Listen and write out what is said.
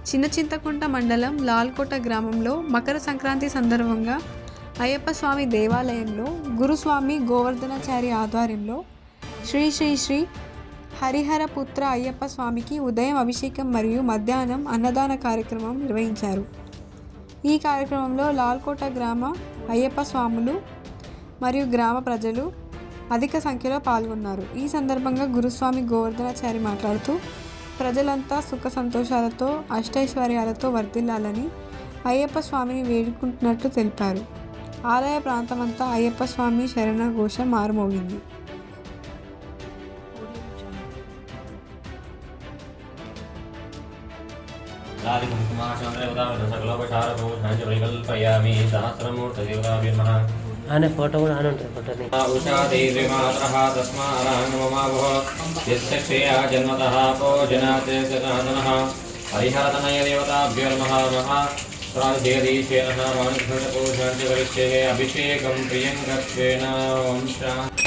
చిన్నచింతకుంట మండలం లాల్కోట గ్రామంలో మకర సంక్రాంతి సందర్భంగా అయ్యప్ప స్వామి దేవాలయంలో గురుస్వామి గోవర్ధనాచారి ఆధ్వర్యంలో శ్రీ శ్రీ శ్రీ హరిహరపుత్ర అయ్యప్ప స్వామికి ఉదయం అభిషేకం మరియు మధ్యాహ్నం అన్నదాన కార్యక్రమం నిర్వహించారు. ఈ కార్యక్రమంలో లాల్కోట గ్రామ అయ్యప్ప స్వాములు మరియు గ్రామ ప్రజలు అధిక సంఖ్యలో పాల్గొన్నారు. ఈ సందర్భంగా గురుస్వామి గోవర్ధనాచారి మాట్లాడుతూ ప్రజలంతా సుఖ సంతోషాలతో అష్టైశ్వర్యాలతో వర్ధిల్లాలని అయ్యప్ప స్వామిని వేడుకుంటున్నట్లు తెలిపారు. ఆలయ ప్రాంతమంతా అయ్యప్ప స్వామి శరణ ఘోష మారుమోగింది. आने फोटो కూడా ఆన్ ఉంటుంది ఫోటోని ఉషాదే త్రిమాత్రః తస్మారాంగమమావః యస్య క్షేయ జన్మతః భోజనాతే సనాతనః హరిహరతనయ దేవతాభ్యో నమః నమః ప్రాదేదీశేనః వాణిఘ్నతపోషాంచ కరిష్యే అభిషేకం ప్రియంగత్వేన ఓం శాంతి.